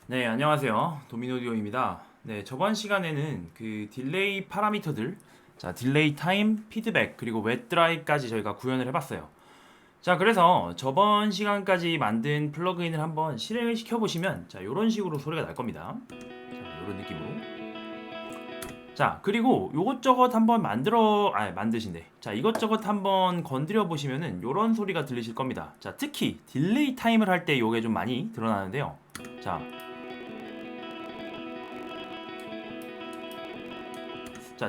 네, 안녕하세요. 도미노디오입니다. 네, 저번 시간에는 그 딜레이 파라미터들, 자, 딜레이 타임, 피드백, 그리고 웹드라이까지 저희가 구현을 해봤어요. 자, 그래서 저번 시간까지 만든 플러그인을 한번 실행을 시켜보시면, 자, 이런 식으로 소리가 날 겁니다. 자, 이런 느낌으로. 자, 그리고 요것저것 한번 만드신대. 자, 이것저것 한번 건드려 보시면은 요런 소리가 들리실 겁니다. 자, 특히 딜레이 타임을 할 때 요게 좀 많이 드러나는데요. 자,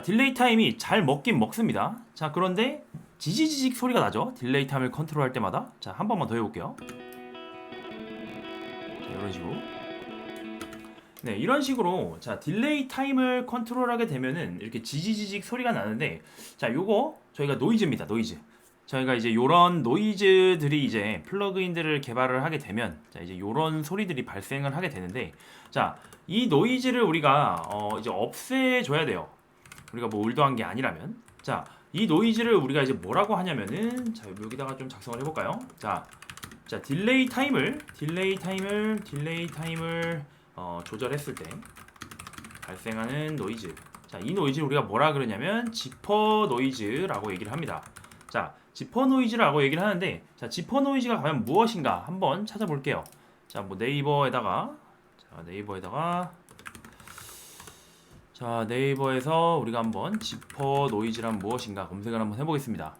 딜레이 타임이 잘 먹긴 먹습니다. 자, 그런데 지지지직 소리가 나죠? 딜레이 타임을 컨트롤할 때마다. 자, 한 번만 더 해볼게요. 자, 이런 식으로. 네, 이런 식으로 자, 딜레이 타임을 컨트롤하게 되면은 이렇게 지지지직 소리가 나는데, 자, 요거 저희가 노이즈입니다. 노이즈. 저희가 이제 요런 노이즈들이 이제 플러그인들을 개발을 하게 되면, 자, 이제 요런 소리들이 발생을 하게 되는데, 자, 이 노이즈를 우리가 이제 없애줘야 돼요. 우리가 뭐 올드한 게 아니라면. 자, 이 노이즈를 우리가 이제 뭐라고 하냐면은, 자, 여기다가 좀 작성을 해볼까요? 자, 딜레이 타임을 조절했을 때 발생하는 노이즈. 자, 이 노이즈를 우리가 뭐라 그러냐면 지퍼 노이즈라고 얘기를 합니다. 자, 지퍼 노이즈라고 얘기를 하는데, 자, 지퍼 노이즈가 과연 무엇인가 한번 찾아볼게요. 자, 뭐 네이버에서 우리가 한번 지퍼 노이즈란 무엇인가 검색을 한번 해보겠습니다.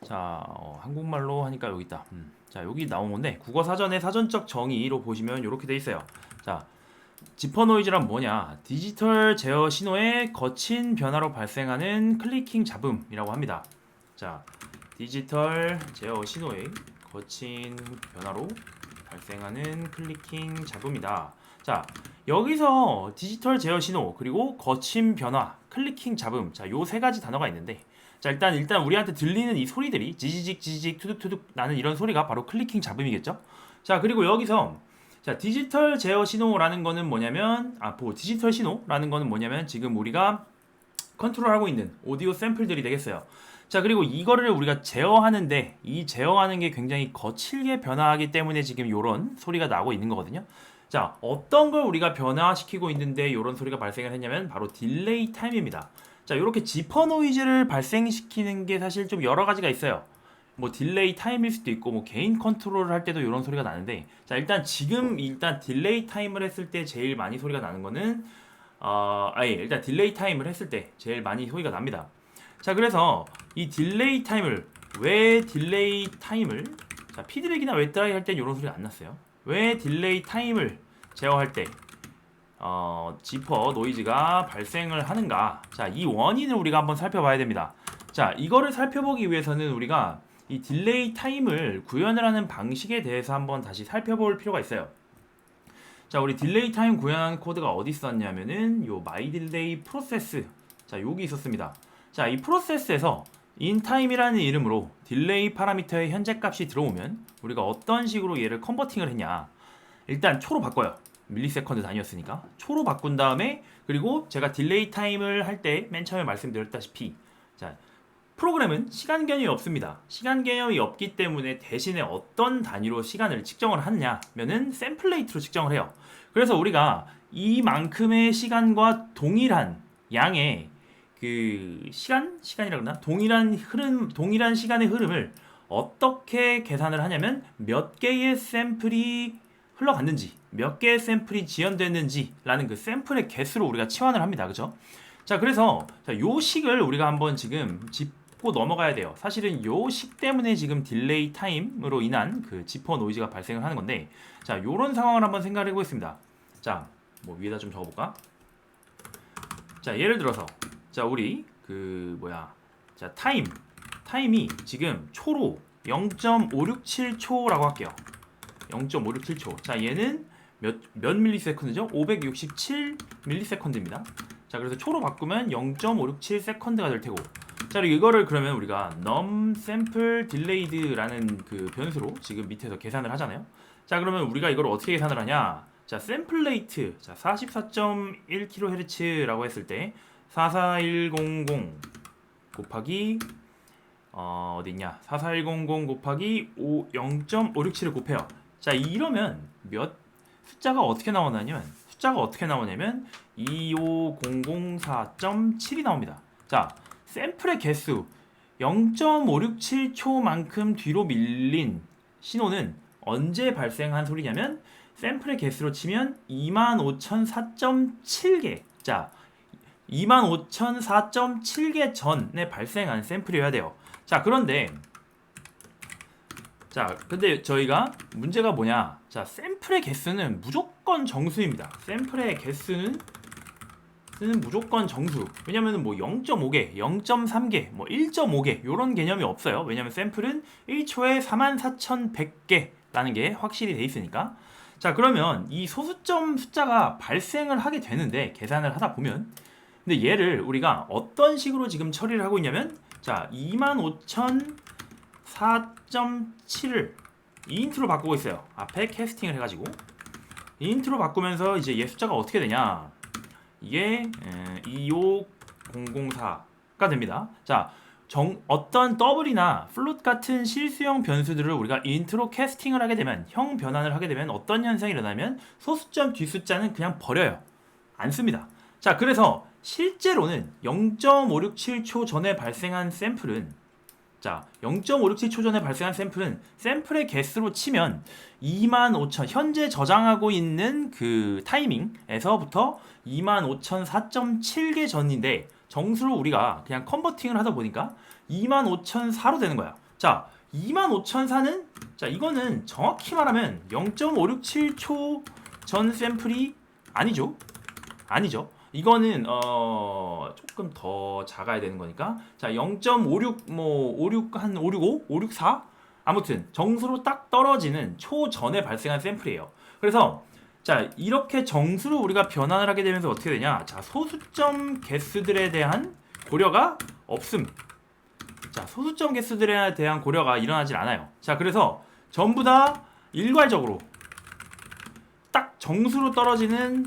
자, 한국말로 하니까 여기 있다. 자, 여기 나온 건데 국어 사전의 사전적 정의로 보시면 이렇게 돼 있어요. 자, 지퍼 노이즈란 뭐냐? 디지털 제어 신호의 거친 변화로 발생하는 클리킹 잡음이라고 합니다. 자, 디지털 제어 신호의 거친 변화로 발생하는 클리킹 잡음이다. 자, 여기서 디지털 제어 신호, 그리고 거친 변화, 클리킹 잡음. 자, 요 세 가지 단어가 있는데, 자, 일단 우리한테 들리는 이 소리들이 지지직 투둑투둑 나는 이런 소리가 바로 클리킹 잡음이겠죠? 자, 그리고 여기서 자, 디지털 제어 신호라는 거는 뭐냐면 디지털 신호라는 거는 뭐냐면 지금 우리가 컨트롤하고 있는 오디오 샘플들이 되겠어요. 자, 그리고 이거를 우리가 제어하는데 이 제어하는 게 굉장히 거칠게 변화하기 때문에 지금 이런 소리가 나고 있는 거거든요. 자, 어떤 걸 우리가 변화시키고 있는데 이런 소리가 발생을 했냐면 바로 딜레이 타임입니다. 자, 이렇게 지퍼 노이즈를 발생시키는 게 사실 좀 여러 가지가 있어요. 뭐 딜레이 타임일 수도 있고 뭐 개인 컨트롤을 할 때도 이런 소리가 나는데, 자, 일단 딜레이 타임을 했을 때 제일 많이 소리가 나는 거는 일단 딜레이 타임을 했을 때 제일 많이 소리가 납니다. 자, 그래서 이 딜레이 타임을 자, 피드백이나 웹드라이 할 때 이런 소리가 안 났어요. 왜 딜레이 타임을 제어할 때 지퍼 노이즈가 발생을 하는가? 자, 이 원인을 우리가 한번 살펴봐야 됩니다. 자, 이거를 살펴보기 위해서는 우리가 이 딜레이 타임을 구현을 하는 방식에 대해서 한번 다시 살펴볼 필요가 있어요. 자, 우리 딜레이 타임 구현한 코드가 어디 있었냐면은 요 마이 딜레이 프로세스. 자, 여기 있었습니다. 자, 이 프로세스에서 인타임이라는 이름으로 딜레이 파라미터의 현재 값이 들어오면 우리가 어떤 식으로 얘를 컨버팅을 했냐? 일단 초로 바꿔요. 밀리세컨드 단위였으니까 초로 바꾼 다음에, 그리고 제가 딜레이 타임을 할 때 맨 처음에 말씀드렸다시피, 자, 프로그램은 시간 개념이 없습니다. 시간 개념이 없기 때문에 대신에 어떤 단위로 시간을 측정을 하느냐면은 샘플레이트로 측정을 해요. 그래서 우리가 이만큼의 시간과 동일한 양의 그 시간이라 그러나 동일한 시간의 흐름을 어떻게 계산을 하냐면 몇 개의 샘플이 흘러갔는지, 몇 개의 샘플이 지연됐는지라는 그 샘플의 개수로 우리가 치환을 합니다. 그죠? 자, 그래서 요 식을 우리가 한번 지금 짚고 넘어가야 돼요. 사실은 요 식 때문에 지금 딜레이 타임으로 인한 그 지퍼 노이즈가 발생을 하는 건데, 자, 요런 상황을 한번 생각을 해보겠습니다. 자, 뭐 위에다 좀 적어볼까? 자, 예를 들어서 자, 우리 자, 타임이 지금 초로 0.567초라고 할게요. 0.567초. 자, 얘는 몇 밀리세컨드죠? 567 밀리세컨드입니다. 자, 그래서 초로 바꾸면 0.567 세컨드가 될 테고, 자, 그리고 이거를 그러면 우리가 num sample delayed라는 그 변수로 지금 밑에서 계산을 하잖아요. 자, 그러면 우리가 이걸 어떻게 계산을 하냐? 자, 샘플 레이트, 자, 44.1kHz라고 했을 때 44100 곱하기 어디 있냐? 44100 곱하기 0.567을 곱해요. 자, 이러면 숫자가 어떻게 나오냐면 25004.7이 나옵니다. 자, 샘플의 개수 0.567초만큼 뒤로 밀린 신호는 언제 발생한 소리냐면 샘플의 개수로 치면 25004.7개. 자, 25004.7개 전에 발생한 샘플이어야 돼요. 자, 근데 저희가 문제가 뭐냐? 자, 샘플의 개수는 무조건 정수입니다. 샘플의 개수는 무조건 정수. 왜냐면 뭐 0.5개, 0.3개, 뭐 1.5개 이런 개념이 없어요. 왜냐면 샘플은 1초에 44,100개라는 게 확실히 돼 있으니까. 자, 그러면 이 소수점 숫자가 발생을 하게 되는데 계산을 하다 보면, 근데 얘를 우리가 어떤 식으로 지금 처리를 하고 있냐면, 자, 25004.7을 이인트로 바꾸고 있어요. 앞에 캐스팅을 해가지고 이인트로 바꾸면서 이제 얘 숫자가 어떻게 되냐? 이게 25004가 됩니다. 자, 어떤 더블이나 플롯 같은 실수형 변수들을 우리가 인트로 캐스팅을 하게 되면, 형 변환을 하게 되면 어떤 현상이 일어나면 소수점 뒷숫자는 그냥 버려요. 안 씁니다. 자, 그래서 실제로는 0.567초 전에 발생한 샘플은, 자, 0.567초 전에 발생한 샘플은 샘플의 개수로 치면 25,000, 현재 저장하고 있는 그 타이밍에서부터 25,004.7개 전인데, 정수로 우리가 그냥 컨버팅을 하다 보니까 25,004로 되는 거야. 자, 25,004는, 자, 이거는 정확히 말하면 0.567초 전 샘플이 아니죠. 이거는 조금 더 작아야 되는 거니까, 자, 0.56 뭐 56 한 565, 564, 아무튼 정수로 딱 떨어지는 초 전에 발생한 샘플이에요. 그래서 자, 이렇게 정수로 우리가 변환을 하게 되면서 어떻게 되냐? 자, 소수점 개수들에 대한 고려가 없음. 자, 소수점 개수들에 대한 고려가 일어나질 않아요. 자, 그래서 전부 다 일괄적으로 딱 정수로 떨어지는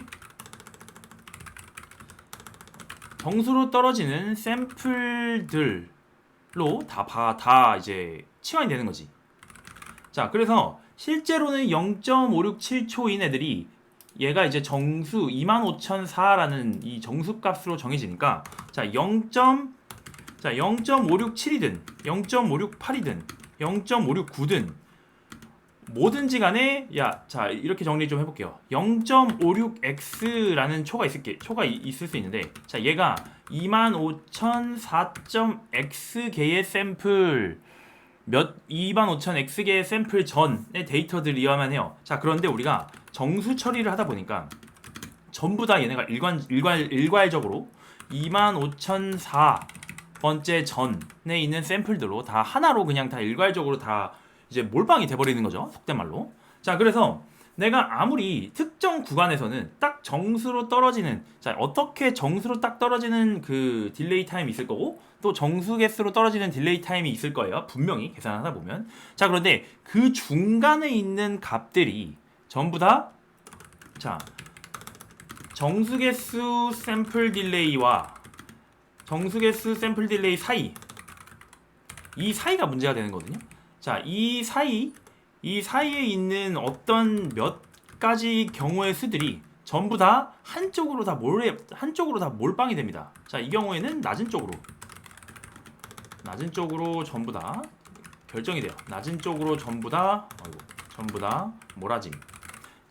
샘플들로 다 이제 치환이 되는 거지. 자, 그래서 실제로는 0.567초인 애들이, 얘가 이제 정수 25,004라는 이 정수 값으로 정해지니까, 자, 0.567이든 0.568이든 0.569든 뭐든지 간에, 자, 이렇게 정리 좀 해볼게요. 0.56x라는 초가 있을 수 있는데, 자, 얘가 25,004.x 개의 샘플 25,000x 개의 샘플 전의 데이터들이어야만 해요. 자, 그런데 우리가 정수 처리를 하다 보니까 전부 다 얘네가 일괄적으로 25,004번째 전에 있는 샘플들로 다 하나로 그냥 다 일괄적으로 다 이제 몰빵이 돼버리는 거죠, 속된 말로. 자, 그래서 내가 아무리 특정 구간에서는 딱 정수로 떨어지는, 자, 어떻게 정수로 딱 떨어지는 그 딜레이 타임이 있을 거고, 또 정수 개수로 떨어지는 딜레이 타임이 있을 거예요, 분명히 계산하다 보면. 자, 그런데 그 중간에 있는 값들이 전부 다, 자, 정수 개수 샘플 딜레이와 정수 개수 샘플 딜레이 사이, 이 사이가 문제가 되는 거거든요. 자, 이 사이에 있는 어떤 몇 가지 경우의 수들이 전부 다 한쪽으로 다 몰빵이 됩니다. 자, 이 경우에는 낮은 쪽으로 전부 다 결정이 돼요. 낮은 쪽으로 전부 다 몰아짐.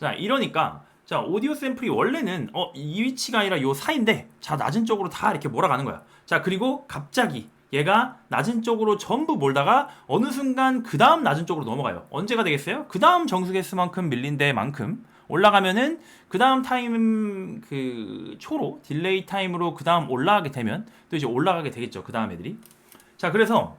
자, 이러니까, 자, 오디오 샘플이 원래는 이 위치가 아니라 요 사이인데, 자, 낮은 쪽으로 다 이렇게 몰아가는 거야. 자, 그리고 갑자기 얘가 낮은 쪽으로 전부 몰다가 어느 순간 그 다음 낮은 쪽으로 넘어가요. 언제가 되겠어요? 그 다음 정수 개수만큼 밀린 데만큼 올라가면은 그 다음 타임 그 초로 딜레이 타임으로 그 다음 올라가게 되면 또 이제 올라가게 되겠죠, 그 다음 애들이. 자, 그래서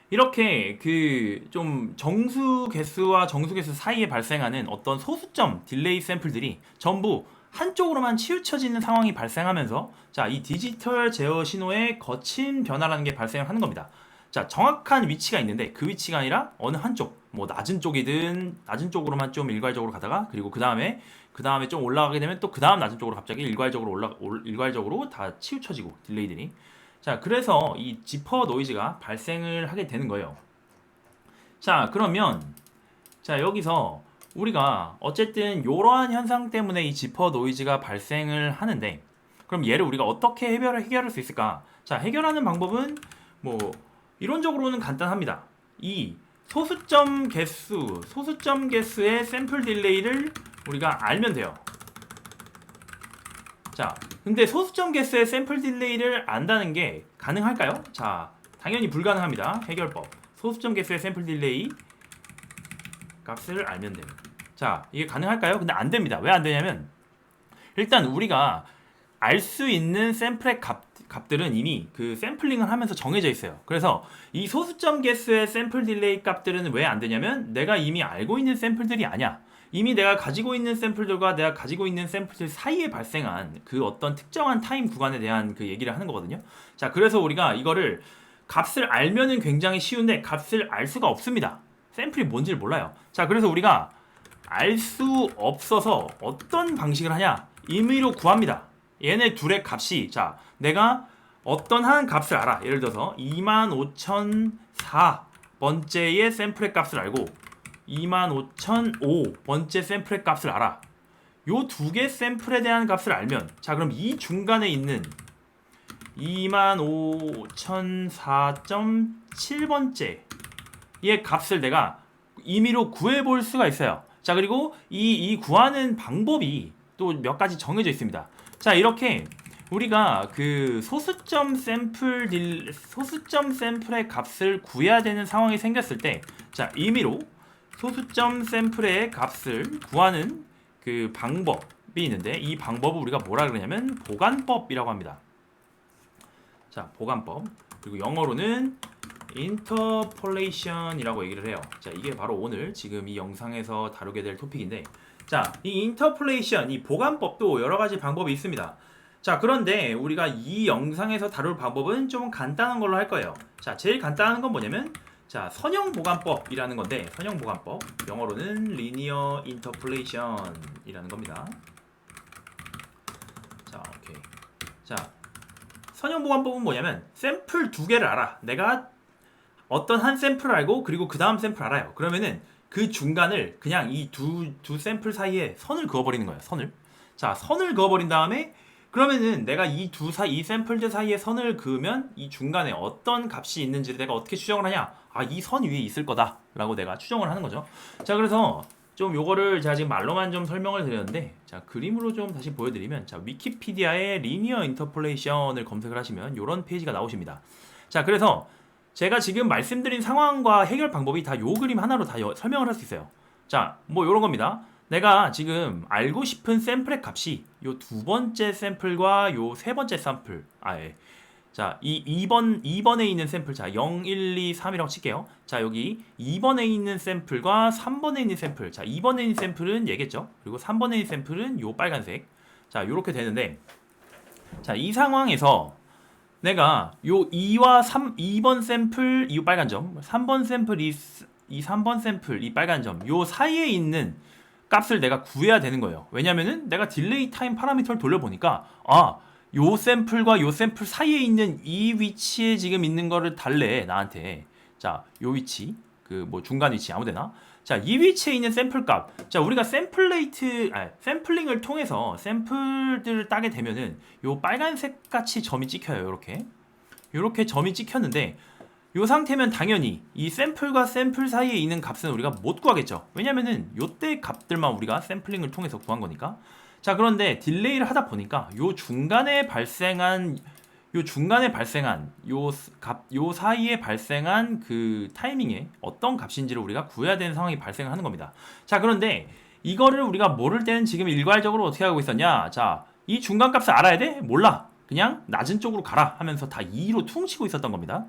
이렇게 그 좀 정수 개수와 정수 개수 사이에 발생하는 어떤 소수점 딜레이 샘플들이 전부 한쪽으로만 치우쳐지는 상황이 발생하면서, 자, 이 디지털 제어 신호의 거친 변화라는 게 발생을 하는 겁니다. 자, 정확한 위치가 있는데 그 위치가 아니라 어느 한쪽, 뭐 낮은 쪽이든 낮은 쪽으로만 좀 일괄적으로 가다가, 그리고 그 다음에 좀 올라가게 되면 또 그 다음 낮은 쪽으로 갑자기 일괄적으로 다 치우쳐지고, 딜레이들이. 자, 그래서 이 지퍼 노이즈가 발생을 하게 되는 거예요. 자, 그러면 자, 여기서 우리가 어쨌든 이러한 현상 때문에 이 지퍼 노이즈가 발생을 하는데, 그럼 얘를 우리가 어떻게 해결할 수 있을까? 자, 해결하는 방법은 뭐 이론적으로는 간단합니다. 이 소수점 개수의 샘플 딜레이를 우리가 알면 돼요. 자, 근데 소수점 개수의 샘플 딜레이를 안다는 게 가능할까요? 자, 당연히 불가능합니다. 해결법. 소수점 개수의 샘플 딜레이 값을 알면 돼요. 자, 이게 가능할까요? 근데 안 됩니다. 왜 안 되냐면 일단 우리가 알 수 있는 샘플의 값들은 이미 그 샘플링을 하면서 정해져 있어요. 그래서 이 소수점 개수의 샘플 딜레이 값들은 왜 안 되냐면 내가 이미 알고 있는 샘플들이 아니야. 이미 내가 가지고 있는 샘플들과 내가 가지고 있는 샘플들 사이에 발생한 그 어떤 특정한 타임 구간에 대한 그 얘기를 하는 거거든요. 자, 그래서 우리가 이거를 값을 알면은 굉장히 쉬운데 값을 알 수가 없습니다. 샘플이 뭔지를 몰라요. 자, 그래서 우리가 알 수 없어서 어떤 방식을 하냐? 임의로 구합니다. 얘네 둘의 값이, 자, 내가 어떤 한 값을 알아. 예를 들어서 25004번째의 샘플의 값을 알고 25005번째 샘플의 값을 알아. 요 두 개 샘플에 대한 값을 알면, 자, 그럼 이 중간에 있는 25004.7번째 의 값을 내가 임의로 구해볼 수가 있어요. 자, 그리고 이 구하는 방법이 또 몇 가지 정해져 있습니다. 자, 이렇게 우리가 그 소수점 샘플의 값을 구해야 되는 상황이 생겼을 때, 자, 임의로 소수점 샘플의 값을 구하는 그 방법이 있는데, 이 방법을 우리가 뭐라 그러냐면 보관법이라고 합니다. 자, 보관법. 그리고 영어로는 interpolation이라고 얘기를 해요. 자, 이게 바로 오늘 지금 이 영상에서 다루게 될 토픽인데, 자, 이 interpolation, 이 보관법도 여러 가지 방법이 있습니다. 자, 그런데 우리가 이 영상에서 다룰 방법은 좀 간단한 걸로 할 거예요. 자, 제일 간단한 건 뭐냐면, 자, 선형 보관법이라는 건데, 선형 보관법, 영어로는 linear interpolation이라는 겁니다. 자, 오케이. 자, 선형 보관법은 뭐냐면 샘플 두 개를 알아. 내가 어떤 한 샘플을 알고 그리고 그 다음 샘플 알아요. 그러면은 그 중간을 그냥 이 두 샘플 사이에 선을 그어버리는 거예요. 선을. 자, 선을 그어버린 다음에 그러면은 내가 이 샘플들 사이에 선을 그으면 이 중간에 어떤 값이 있는지를 내가 어떻게 추정을 하냐? 아, 이 선 위에 있을 거다라고 내가 추정을 하는 거죠. 자, 그래서 좀 요거를 제가 지금 말로만 좀 설명을 드렸는데, 자, 그림으로 좀 다시 보여드리면, 자, 위키피디아에 리니어 인터폴레이션을 검색을 하시면 요런 페이지가 나오십니다. 자, 그래서 제가 지금 말씀드린 상황과 해결 방법이 다 요 그림 하나로 다 설명을 할 수 있어요. 자, 뭐 요런 겁니다. 내가 지금 알고 싶은 샘플의 값이 요 두 번째 샘플과 요 세 번째 샘플, 자, 이 2번에 있는 샘플, 자, 0, 1, 2, 3이라고 칠게요. 자, 여기 2번에 있는 샘플과 3번에 있는 샘플, 자, 2번에 있는 샘플은 얘겠죠. 그리고 3번에 있는 샘플은 요 빨간색. 자, 요렇게 되는데, 자, 이 상황에서 내가 요 2번 샘플, 이 빨간 점, 3번 샘플, 이 3번 샘플, 이 빨간 점, 요 사이에 있는 값을 내가 구해야 되는 거예요. 왜냐면은 내가 딜레이 타임 파라미터를 돌려보니까, 아, 요 샘플과 요 샘플 사이에 있는 이 위치에 지금 있는 거를 달래, 나한테. 자, 요 위치, 그 뭐 중간 위치 아무데나. 자, 이 위치에 있는 샘플 값. 자, 우리가 샘플링을 통해서 샘플들을 따게 되면은 요 빨간색 같이 점이 찍혀요. 요렇게 점이 찍혔는데, 요 상태면 당연히 이 샘플과 샘플 사이에 있는 값은 우리가 못 구하겠죠. 왜냐면은 요때 값들만 우리가 샘플링을 통해서 구한 거니까. 자, 그런데 딜레이를 하다 보니까 요 사이에 발생한 그 타이밍에 어떤 값인지를 우리가 구해야 되는 상황이 발생하는 겁니다. 자, 그런데 이거를 우리가 모를 때는 지금 일괄적으로 어떻게 하고 있었냐? 자, 이 중간 값을 알아야 돼? 몰라. 그냥 낮은 쪽으로 가라 하면서 다 2로 퉁치고 있었던 겁니다.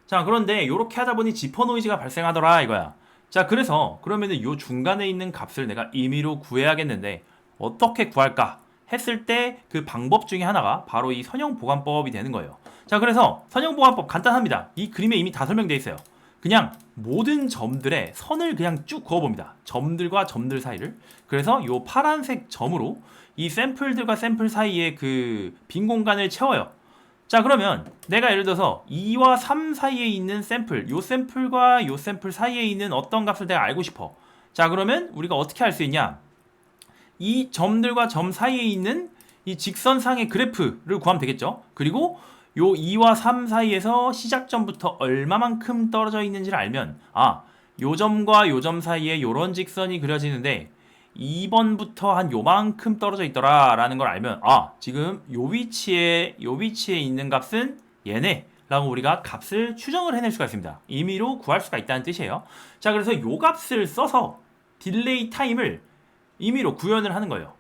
자, 그런데 이렇게 하다 보니 지퍼 노이즈가 발생하더라 이거야. 자, 그래서 그러면은 요 중간에 있는 값을 내가 임의로 구해야겠는데 어떻게 구할까 했을 때 그 방법 중에 하나가 바로 이 선형 보관법이 되는 거예요. 자, 그래서 선형 보관법 간단합니다. 이 그림에 이미 다 설명되어 있어요. 그냥 모든 점들의 선을 그냥 쭉 그어봅니다. 점들과 점들 사이를. 그래서 요 파란색 점으로 이 샘플들과 샘플 사이에 그 빈 공간을 채워요. 자, 그러면 내가 예를 들어서 2와 3 사이에 있는 샘플, 요 샘플과 요 샘플 사이에 있는 어떤 값을 내가 알고 싶어. 자, 그러면 우리가 어떻게 할 수 있냐? 이 점들과 점 사이에 있는 이 직선상의 그래프를 구하면 되겠죠. 그리고 요 2와 3 사이에서 시작점부터 얼마만큼 떨어져 있는지를 알면, 아, 요 점과 요 점 사이에 요런 직선이 그려지는데 2번부터 한 요만큼 떨어져 있더라 라는 걸 알면, 아, 지금 요 위치에 있는 값은 얘네 라고 우리가 값을 추정을 해낼 수가 있습니다. 임의로 구할 수가 있다는 뜻이에요. 자, 그래서 요 값을 써서 딜레이 타임을 임의로 구현을 하는 거예요.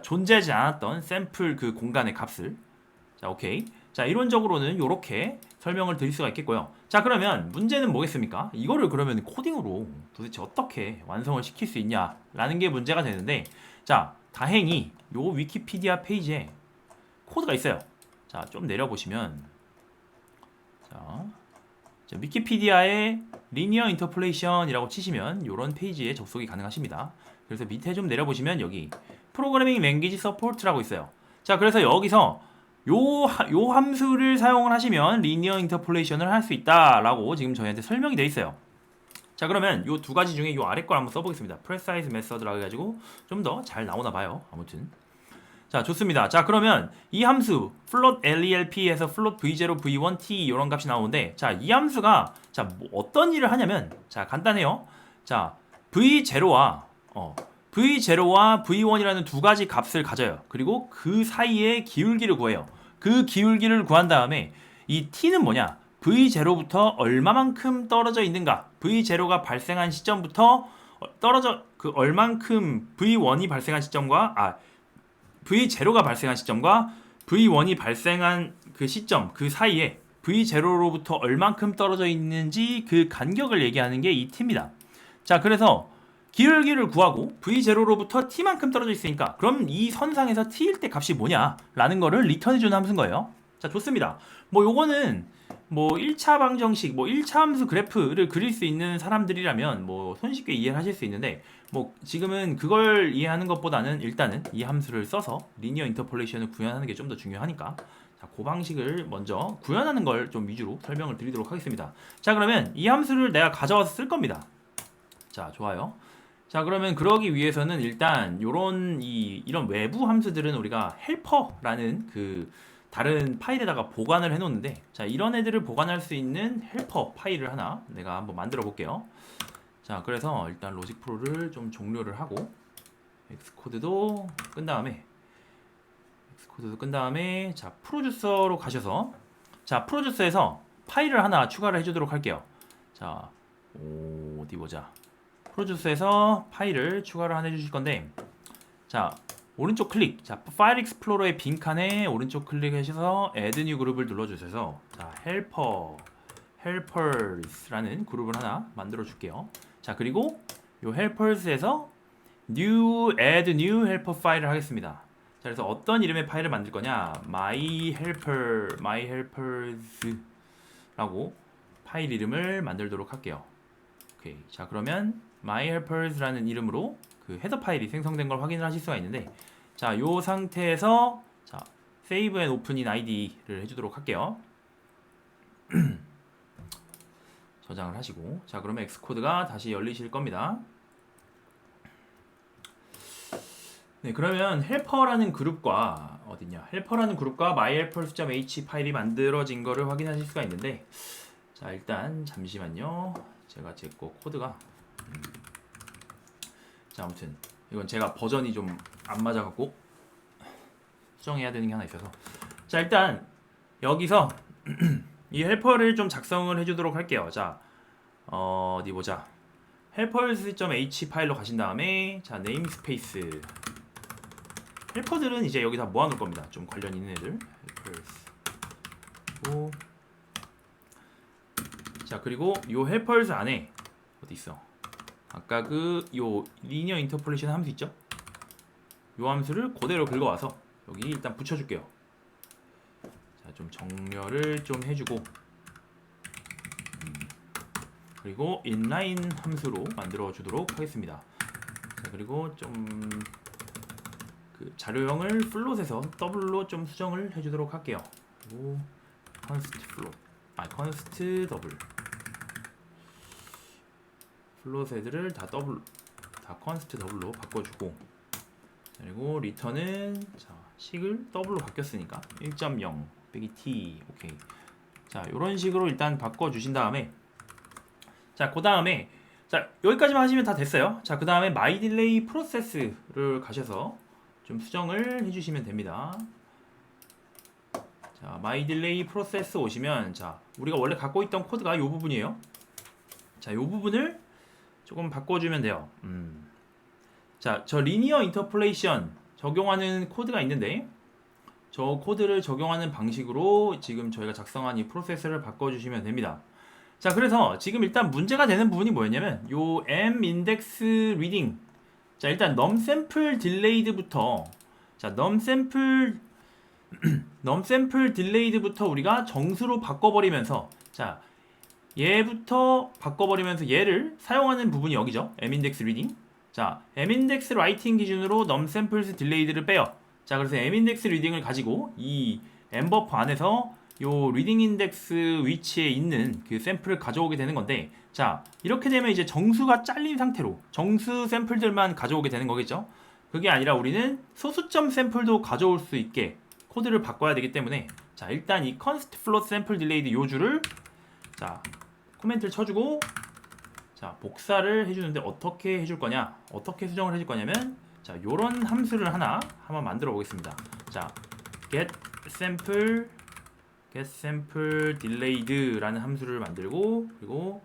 존재하지 않았던 샘플 그 공간의 값을. 자, 오케이. 자, 이론적으로는 이렇게 설명을 드릴 수가 있겠고요. 자, 그러면 문제는 뭐겠습니까? 이거를 그러면 코딩으로 도대체 어떻게 완성을 시킬 수 있냐라는 게 문제가 되는데, 자, 다행히 요 위키피디아 페이지에 코드가 있어요. 자, 좀 내려보시면, 자, 위키피디아에 리니어 인터폴레이션이라고 치시면 이런 페이지에 접속이 가능하십니다. 그래서 밑에 좀 내려보시면 여기 프로그래밍 랭귀지 서포트라고 있어요. 자, 그래서 여기서 요 함수를 사용을 하시면 리니어 인터폴레이션을 할 수 있다라고 지금 저희한테 설명이 되어 있어요. 자, 그러면 요 두 가지 중에 요 아래 걸 한번 써보겠습니다. precise method라고 해가지고 좀 더 잘 나오나 봐요. 아무튼. 자, 좋습니다. 자, 그러면 이 함수 float lelp에서 float v0, v1, t 이런 값이 나오는데, 자, 이 함수가 자, 뭐 어떤 일을 하냐면, 자, 간단해요. 자, v0와 v1이라는 두 가지 값을 가져요. 그리고 그 사이의 기울기를 구해요. 그 기울기를 구한 다음에 이 t는 뭐냐? v0부터 얼마만큼 떨어져 있는가? v0가 발생한 시점부터 얼만큼 v1이 발생한 시점과 v0가 발생한 시점과 v1이 발생한 그 시점 그 사이에 v0로부터 얼만큼 떨어져 있는지 그 간격을 얘기하는 게 이 t입니다. 자, 그래서 기울기를 구하고 v0로부터 t만큼 떨어져 있으니까 그럼 이 선상에서 t일 때 값이 뭐냐 라는 거를 리턴해주는 함수인 거예요. 자, 좋습니다. 뭐 요거는 뭐 1차 방정식, 뭐 1차 함수 그래프를 그릴 수 있는 사람들이라면 뭐 손쉽게 이해를 하실 수 있는데, 뭐 지금은 그걸 이해하는 것보다는 일단은 이 함수를 써서 리니어 인터폴레이션을 구현하는 게 좀 더 중요하니까, 자, 그 방식을 먼저 구현하는 걸 좀 위주로 설명을 드리도록 하겠습니다. 자, 그러면 이 함수를 내가 가져와서 쓸 겁니다. 자, 좋아요. 자, 그러면 그러기 위해서는 일단 이런 외부 함수들은 우리가 헬퍼라는 그 다른 파일에다가 보관을 해 놓는데, 자, 이런 애들을 보관할 수 있는 헬퍼 파일을 하나 내가 한번 만들어 볼게요. 자, 그래서 일단 로직 프로를 좀 종료를 하고 엑스코드도 끈 다음에 자, 프로듀서로 가셔서, 자, 프로듀서에서 파일을 하나 추가를 해주도록 할게요. 자, 어디 보자. 프로듀서에서 파일을 추가를 하나 해주실 건데, 자, 오른쪽 클릭, 자, 파일 익스플로러의 빈칸에 오른쪽 클릭하셔서 add new 그룹을 눌러주셔서, 자, helpers라는 그룹을 하나 만들어 줄게요. 자, 그리고 요 helpers에서 add new helper 파일을 하겠습니다. 자, 그래서 어떤 이름의 파일을 만들 거냐, myhelpers라고 파일 이름을 만들도록 할게요. 오케이. 자, 그러면 myhelpers라는 이름으로 그 헤더 파일이 생성된 걸 확인을 하실 수가 있는데, 자, 요 상태에서 자, save and open in ID를 해주도록 할게요. 저장을 하시고, 자, 그러면 엑스코드가 다시 열리실 겁니다. 네, 그러면 헬퍼라는 그룹과 헬퍼라는 그룹과 myhelpers.h 파일이 만들어진 거를 확인하실 수가 있는데, 자, 일단 잠시만요. 제가 제 거 코드가 자, 아무튼 이건 제가 버전이 좀 안 맞아갖고 수정해야 되는 게 하나 있어서, 자, 일단 여기서 이 헬퍼를 좀 작성을 해주도록 할게요. 자, 어디 보자. helpers.h 파일로 가신 다음에, 자, 네임스페이스, 헬퍼들은 이제 여기다 모아놓을 겁니다. 좀 관련 있는 애들. 헬퍼스. 자, 그리고 요 헬퍼스 안에 어디 있어? 아까 요 리니어 인터폴레이션 함수 있죠? 요 함수를 그대로 긁어와서 여기 일단 붙여줄게요. 자, 좀 정렬을 좀 해주고, 그리고 inline 함수로 만들어 주도록 하겠습니다. 자, 그리고 좀 그 자료형을 플롯에서 더블로 좀 수정을 해주도록 할게요. 그리고 const float, const 더블 플롯 헤드를 다 컨스트 더블로 바꿔주고, 그리고 리턴은 자 식을 더블로 바뀌었으니까 1.0 빼기 t. 오케이. 자 이런 식으로 일단 바꿔주신 다음에, 자 그 다음에 자 여기까지만 하시면 다 됐어요. 자 그 다음에 my delay 프로세스를 가셔서 좀 수정을 해주시면 됩니다. 자 my delay 프로세스 오시면, 자 우리가 원래 갖고 있던 코드가 이 부분이에요. 자 이 부분을 조금 바꿔주면 돼요. 자, 저 리니어 인터폴레이션 적용하는 코드가 있는데, 저 코드를 적용하는 방식으로 지금 저희가 작성한 이 프로세스를 바꿔주시면 됩니다. 자, 그래서 지금 일단 문제가 되는 부분이 뭐였냐면 요 m 인덱스 리딩. 자, 일단 num sample delayed부터, 자 num sample delayed부터 우리가 정수로 바꿔버리면서, 자 얘부터 바꿔버리면서 얘를 사용하는 부분이 여기죠. m 인덱스 리딩. 자, m-index writing 기준으로 num samples delayed를 빼요. 자, 그래서 m-index reading을 가지고 이 m-buffer 안에서 요 reading index 위치에 있는 그 샘플을 가져오게 되는 건데, 자, 이렇게 되면 이제 정수가 잘린 상태로 정수 샘플들만 가져오게 되는 거겠죠. 그게 아니라 우리는 소수점 샘플도 가져올 수 있게 코드를 바꿔야 되기 때문에, 자, 일단 이 const float sample delayed 요 줄을, 자, 코멘트를 쳐주고, 자, 복사를 해주는데 어떻게 해줄 거냐, 어떻게 수정을 해줄 거냐면, 자, 요런 함수를 하나 한번 만들어 보겠습니다. 자, get sample delayed 라는 함수를 만들고, 그리고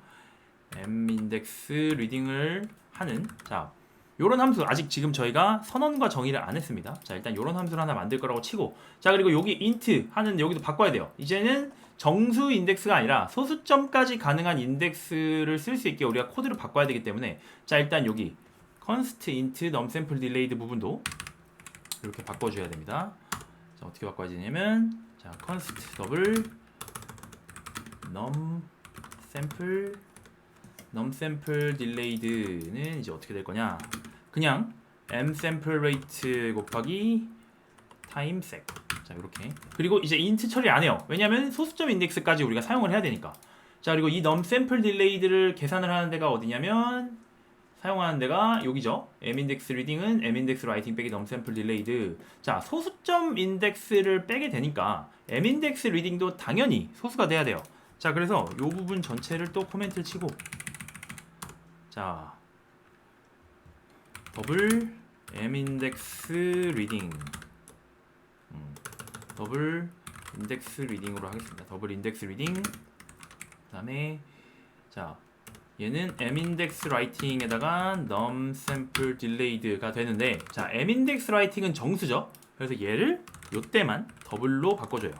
m-index reading을 하는, 자, 요런 함수, 아직 지금 저희가 선언과 정의를 안 했습니다. 자, 일단 요런 함수를 하나 만들 거라고 치고, 자, 그리고 여기 int 하는 여기도 바꿔야 돼요. 이제는 정수 인덱스가 아니라 소수점까지 가능한 인덱스를 쓸 수 있게 우리가 코드를 바꿔야 되기 때문에, 자, 일단 여기 const int num sample delayed 부분도 이렇게 바꿔줘야 됩니다. 자, 어떻게 바꿔야 되냐면, 자, const 더블 num sample delayed는 이제 어떻게 될 거냐, 그냥 m sample rate 곱하기 time sec. 자, 이렇게. 그리고 이제 int 처리 안 해요. 왜냐면 소수점 인덱스까지 우리가 사용을 해야 되니까. 자, 그리고 이 num sample delayed를 계산을 하는 데가 어디냐면, 사용하는 데가 여기죠. m-index reading은 m-index writing 빼기 num sample delayed. 자, 소수점 인덱스를 빼게 되니까 m-index reading도 당연히 소수가 돼야 돼요. 자, 그래서 이 부분 전체를 또 코멘트를 치고, 자, 더블 m-index reading, 더블 인덱스 리딩으로 하겠습니다. 더블 인덱스 리딩. 그다음에, 자, 얘는 m-index writing에다가 num sample delayed가 되는데, 자, m-index writing은 정수죠. 그래서 얘를 요때만 더블로 바꿔줘요.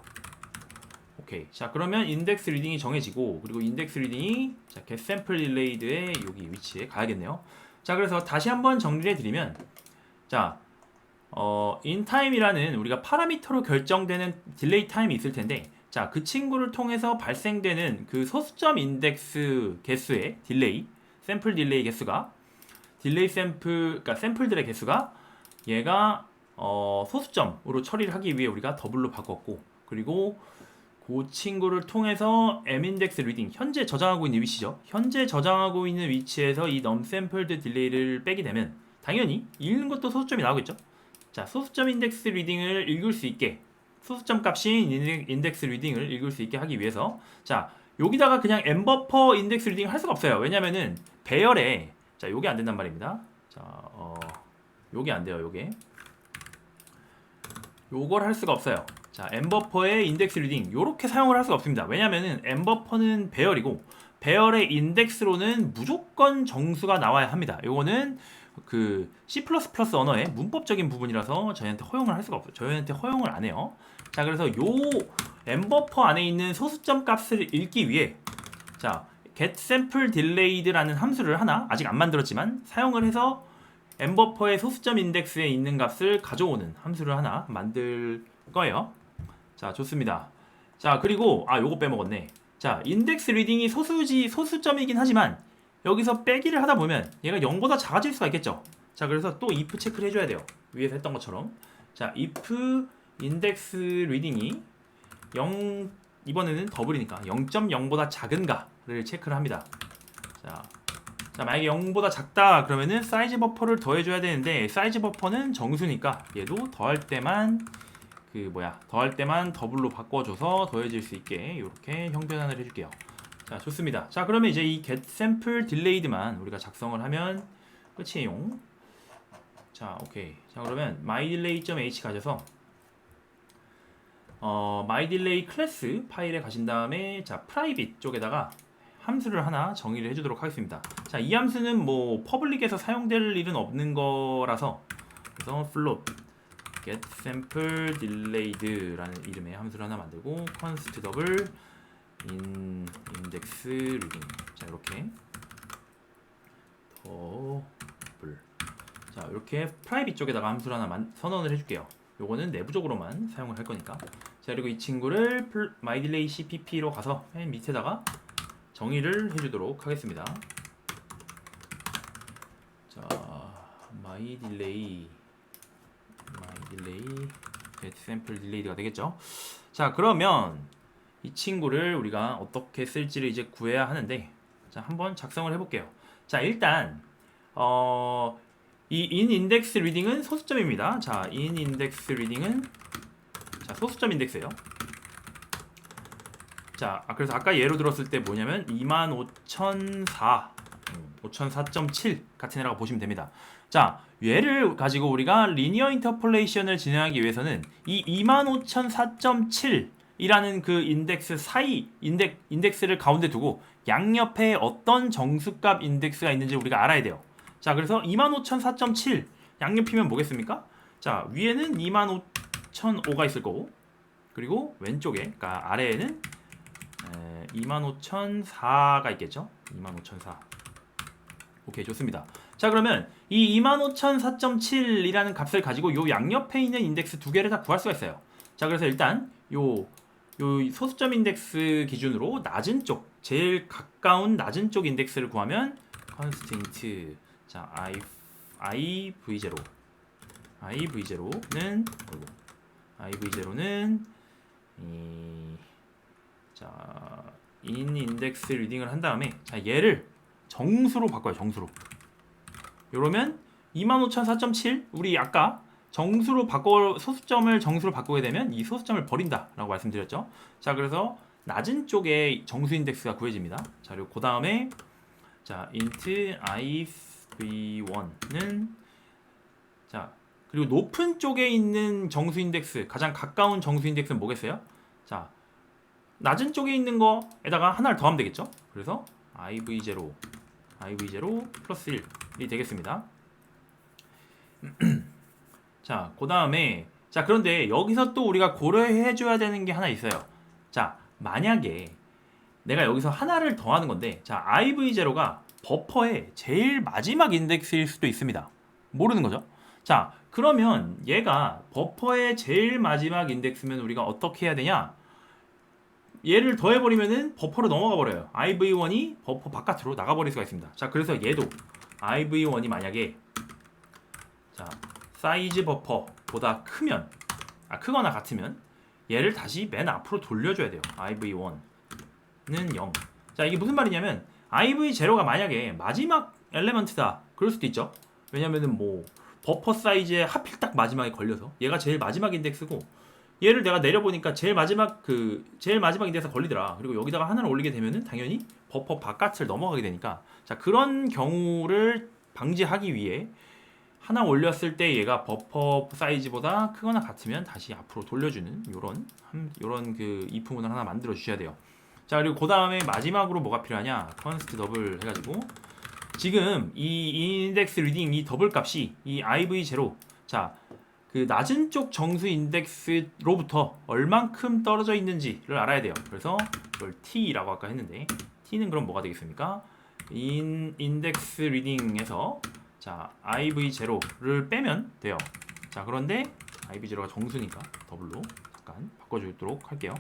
오케이. 자, 그러면 index reading이 정해지고, 그리고 index reading이, 자, get sample delayed의 여기 위치에 가야겠네요. 자, 그래서 다시 한번 정리를 해드리면, 자, inTime이라는 우리가 파라미터로 결정되는 딜레이 타임이 있을 텐데, 자, 그 친구를 통해서 발생되는 그 소수점 인덱스 개수의 딜레이, 샘플 딜레이 개수가, 딜레이 샘플, 그러니까 샘플들의 개수가, 얘가 소수점으로 처리를 하기 위해 우리가 더블로 바꿨고, 그리고 그 친구를 통해서 m-index reading, 현재 저장하고 있는 위치죠. 현재 저장하고 있는 위치에서 이 num sampled delay를 빼게 되면 당연히 읽는 것도 소수점이 나오겠죠. 자, 소수점 인덱스 리딩을 읽을 수 있게, 소수점 값인 인덱스 리딩을 읽을 수 있게 하기 위해서, 자, 여기다가 그냥 m-buffer 인덱스 리딩을 할 수가 없어요. 왜냐면은 배열에, 자, 요게 안 된단 말입니다. 자, 요게 안 돼요. 요걸 할 수가 없어요. 자, m-buffer의 인덱스 리딩 요렇게 사용을 할 수가 없습니다. 왜냐면은 m-buffer는 배열이고, 배열의 인덱스로는 무조건 정수가 나와야 합니다. 요거는 그 C++ 언어의 문법적인 부분이라서 저희한테 허용을 할 수가 없어요. 저희한테 허용을 안 해요. 자, 그래서 요 m-buffer 안에 있는 소수점 값을 읽기 위해, 자, get sample delayed라는 함수를 하나 아직 안 만들었지만 사용을 해서 m-buffer의 소수점 인덱스에 있는 값을 가져오는 함수를 하나 만들 거예요. 자, 좋습니다. 자, 그리고 요거 빼먹었네. 자, 인덱스 리딩이 소수점이긴 하지만 여기서 빼기를 하다 보면 얘가 0보다 작아질 수가 있겠죠. 자, 그래서 또 if 체크를 해줘야 돼요. 위에서 했던 것처럼. 자, if index reading이 0, 이번에는 더블이니까 0.0보다 작은가를 체크를 합니다. 자, 자, 만약에 0보다 작다 그러면은 사이즈 버퍼를 더해줘야 되는데 사이즈 버퍼는 정수니까 얘도 더할 때만 더할 때만 더블로 바꿔줘서 더해질 수 있게 이렇게 형변환을 해줄게요. 자, 좋습니다. 자, 그러면 이제 이 getSampleDelayed만 우리가 작성을 하면 끝이에요. 자, 오케이. 자, 그러면 myDelay.h 가셔서 myDelay 클래스 파일에 가신 다음에 자, private 쪽에다가 함수를 하나 정의를 해주도록 하겠습니다. 자, 이 함수는 뭐 퍼블릭에서 사용될 일은 없는 거라서 그래서 float getSampleDelayed라는 이름의 함수를 하나 만들고 const 더블 index reading 자, 이렇게 더블 자, 이렇게 프라이빗 쪽에다가 함수를 하나 선언을 해줄게요. 요거는 내부적으로만 사용을 할 거니까. 자, 그리고 이 친구를 myDelay cpp로 가서 맨 밑에다가 정의를 해주도록 하겠습니다. 자, myDelay getSampleDelayed가 되겠죠. 자, 그러면 이 친구를 우리가 어떻게 쓸지를 이제 구해야 하는데, 자, 한번 작성을 해볼게요. 자, 일단 이 inIndexReading은 소수점입니다. 자, inIndexReading은 자, 소수점 인덱스예요. 자, 그래서 아까 예로 들었을 때 뭐냐면 25004.7 같은 애라고 보시면 됩니다. 자, 얘를 가지고 우리가 리니어 인터폴레이션을 진행하기 위해서는 이 25004.7 이라는 그 인덱스 사이 인덱스를 가운데 두고 양옆에 어떤 정수값 인덱스가 있는지 우리가 알아야 돼요. 자, 그래서 25004.7 양옆이면 뭐겠습니까? 자, 위에는 25005가 있을 거고 그리고 왼쪽에 그러니까 아래에는 25004가 있겠죠? 25004. 오케이, 좋습니다. 자, 그러면 이 25004.7이라는 값을 가지고 요 양옆에 있는 인덱스 두 개를 다 구할 수가 있어요. 자, 그래서 일단 요 소수점 인덱스 기준으로 낮은 쪽, 제일 가까운 낮은 쪽 인덱스를 구하면 constraint 자, IV0는 자, inIndex 리딩을 한 다음에 자, 얘를 정수로 바꿔요. 정수로. 이러면 25004.7 우리 아까 소수점을 정수로 바꾸게 되면 이 소수점을 버린다라고 말씀드렸죠. 자, 그래서 낮은 쪽에 정수 인덱스가 구해집니다. 자, 그리고 그 다음에 자, int iv1는 자, 그리고 높은 쪽에 있는 정수 인덱스, 가장 가까운 정수 인덱스는 뭐겠어요? 자, 낮은 쪽에 있는 거에다가 하나를 더하면 되겠죠? 그래서 iv0 플러스 1이 되겠습니다. 자, 그 다음에 자, 그런데 여기서 또 우리가 고려해 줘야 되는 게 하나 있어요. 자, 만약에 내가 여기서 하나를 더하는 건데 자, iv0가 버퍼의 제일 마지막 인덱스일 수도 있습니다. 모르는 거죠. 자, 그러면 얘가 버퍼의 제일 마지막 인덱스면 우리가 어떻게 해야 되냐? 얘를 더해버리면은 버퍼로 넘어가 버려요. iv1이 버퍼 바깥으로 나가버릴 수가 있습니다. 자, 그래서 얘도 iv1이 만약에 자, 사이즈 버퍼보다 크거나 같으면 얘를 다시 맨 앞으로 돌려줘야 돼요. iv1는 0. 자, 이게 무슨 말이냐면 iv0가 만약에 마지막 엘레먼트다 그럴 수도 있죠. 왜냐면은 뭐 버퍼 사이즈에 하필 딱 마지막에 걸려서 얘가 제일 마지막 인덱스고 얘를 내가 내려보니까 제일 마지막 인덱스가 걸리더라. 그리고 여기다가 하나를 올리게 되면은 당연히 버퍼 바깥을 넘어가게 되니까 자, 그런 경우를 방지하기 위해 하나 올렸을 때 얘가 버퍼 사이즈보다 크거나 같으면 다시 앞으로 돌려주는 요런 그 if 문을 하나 만들어 주셔야 돼요. 자, 그리고 그 다음에 마지막으로 뭐가 필요하냐? const 더블 해가지고 지금 이 인덱스 리딩 이 더블 값이 이 iv0 자, 그 낮은 쪽 정수 인덱스로부터 얼만큼 떨어져 있는지를 알아야 돼요. 그래서 이걸 t라고 아까 했는데 t는 그럼 뭐가 되겠습니까? 인덱스 리딩에서 자, iv0를 빼면 돼요. 자, 그런데 iv0가 정수니까 더블로 잠깐 바꿔주도록 할게요.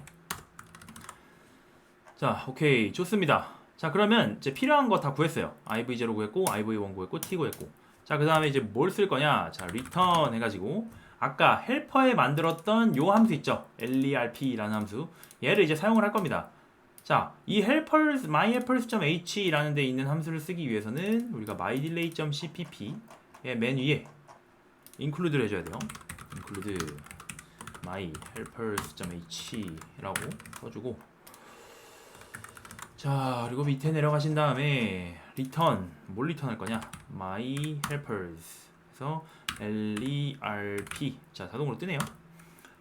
자, 오케이, 좋습니다. 자, 그러면 이제 필요한 거 다 구했어요. iv0 구했고 iv1 구했고 t 구했고 자, 그 다음에 이제 뭘 쓸 거냐? 자, return 해가지고 아까 헬퍼에 만들었던 요 함수 있죠? lerp라는 함수 얘를 이제 사용을 할 겁니다. 자, 이 helpers myhelpers.h라는 데 있는 함수를 쓰기 위해서는 우리가 mydelay.cpp의 맨 위에 include를 해줘야 돼요. include myhelpers.h라고 써주고, 자, 그리고 밑에 내려가신 다음에 return, 뭘 리턴할 거냐? myhelpers 그래서 lerp, 자, 자동으로 뜨네요.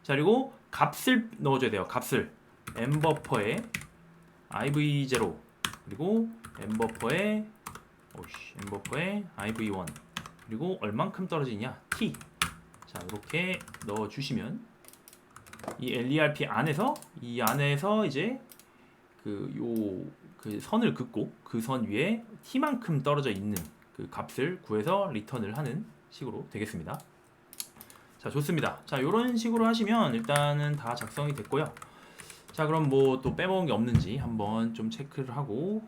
자, 그리고 값을 넣어줘야 돼요. 값을 m버퍼에 iv0 그리고 m버퍼에 iv1 그리고 얼만큼 떨어지냐? t. 자, 이렇게 넣어주시면 이 lerp 안에서 이제 그 선을 긋고 그 선 위에 t만큼 떨어져 있는 그 값을 구해서 리턴을 하는 식으로 되겠습니다. 자, 좋습니다. 자, 요런 식으로 하시면 일단은 다 작성이 됐고요. 자, 그럼 뭐 또 빼먹은 게 없는지 한번 좀 체크를 하고,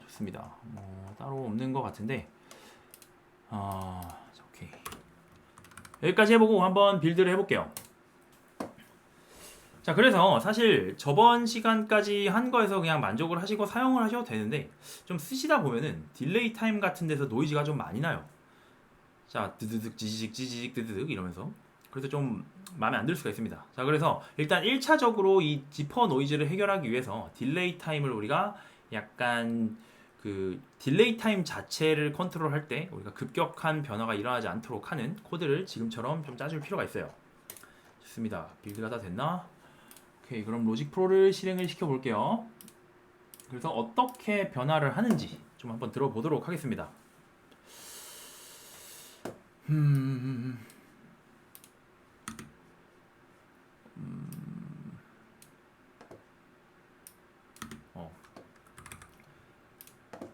좋습니다. 뭐 따로 없는 것 같은데, 오케이. 여기까지 해보고 한번 빌드를 해볼게요. 자, 그래서 사실 저번 시간까지 한 거에서 그냥 만족을 하시고 사용을 하셔도 되는데, 좀 쓰시다 보면은 딜레이 타임 같은 데서 노이즈가 좀 많이 나요. 자, 드드득 지지직 드드득 이러면서, 그래서 좀 마음에 안 들 수가 있습니다. 자, 그래서 일단 1차적으로 이 지퍼 노이즈를 해결하기 위해서 딜레이 타임을 우리가 약간 그 딜레이 타임 자체를 컨트롤할 때 우리가 급격한 변화가 일어나지 않도록 하는 코드를 지금처럼 좀 짜줄 필요가 있어요. 좋습니다. 빌드가 다 됐나? 오케이, 그럼 로직 프로를 실행을 시켜 볼게요. 그래서 어떻게 변화를 하는지 좀 한번 들어보도록 하겠습니다.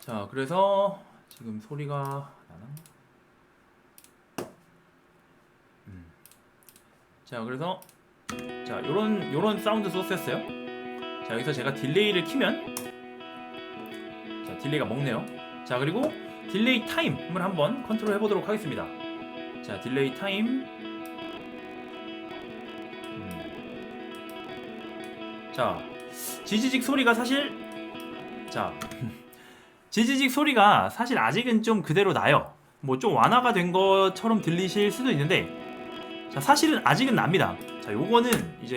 자, 그래서 지금 소리가 나나? 자, 그래서 자, 요런 사운드 소스였어요. 자, 여기서 제가 딜레이를 키면, 자, 딜레이가 먹네요. 자, 그리고 딜레이 타임을 한번 컨트롤 해보도록 하겠습니다. 자, 딜레이 타임. 자, 지지직 소리가 사실, 자, 지지직 소리가 사실 아직은 좀 그대로 나요. 뭐 좀 완화가 된 것처럼 들리실 수도 있는데, 자, 사실은 아직은 납니다. 자, 요거는 이제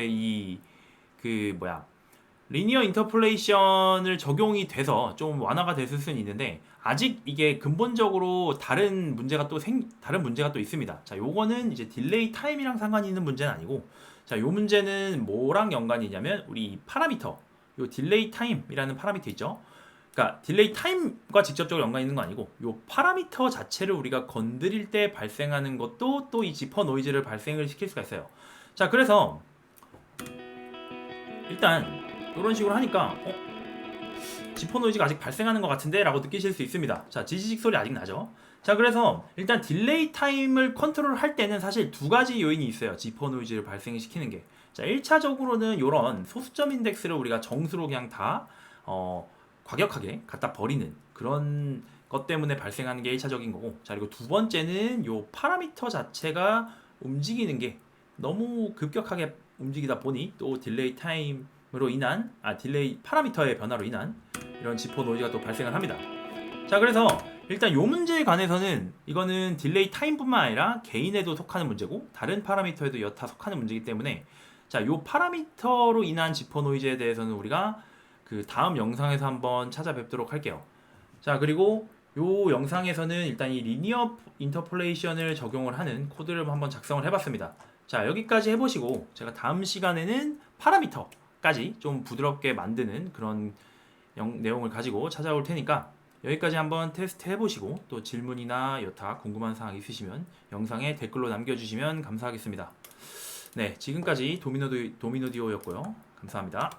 리니어 인터폴레이션을 적용이 돼서 좀 완화가 됐을 수는 있는데, 아직 이게 근본적으로 다른 문제가 또 있습니다. 자, 요거는 이제 딜레이 타임이랑 상관이 있는 문제는 아니고, 자, 요 문제는 뭐랑 연관이 있냐면 우리 파라미터, 요 딜레이 타임이라는 파라미터 있죠. 그러니까 딜레이 타임과 직접적으로 연관이 있는 거 아니고, 요 파라미터 자체를 우리가 건드릴 때 발생하는 것도 또 이 지퍼 노이즈를 발생을 시킬 수가 있어요. 자, 그래서 일단 이런 식으로 하니까 지퍼 노이즈가 아직 발생하는 것 같은데 라고 느끼실 수 있습니다. 자, 지지직 소리 아직 나죠. 자, 그래서 일단 딜레이 타임을 컨트롤 할 때는 사실 두 가지 요인이 있어요. 지퍼 노이즈를 발생시키는 게. 자, 1차적으로는 이런 소수점 인덱스를 우리가 정수로 그냥 다 과격하게 갖다 버리는 그런 것 때문에 발생하는 게 1차적인 거고, 자, 그리고 두 번째는 요 파라미터 자체가 움직이는 게 너무 급격하게 움직이다 보니 또 딜레이 타임으로 인한 딜레이 파라미터의 변화로 인한 이런 지퍼 노이즈가 또 발생을 합니다. 자, 그래서 일단 요 문제에 관해서는 이거는 딜레이 타임뿐만 아니라 개인에도 속하는 문제고 다른 파라미터에도 여타 속하는 문제이기 때문에, 자, 요 파라미터로 인한 지퍼 노이즈에 대해서는 우리가 그 다음 영상에서 한번 찾아뵙도록 할게요. 자, 그리고 요 영상에서는 일단 이 리니어 인터폴레이션을 적용을 하는 코드를 한번 작성을 해봤습니다. 자, 여기까지 해보시고 제가 다음 시간에는 파라미터까지 좀 부드럽게 만드는 그런 내용을 가지고 찾아올 테니까 여기까지 한번 테스트 해보시고, 또 질문이나 여타 궁금한 사항 있으시면 영상에 댓글로 남겨주시면 감사하겠습니다. 네, 지금까지 도미노디오였고요. 감사합니다.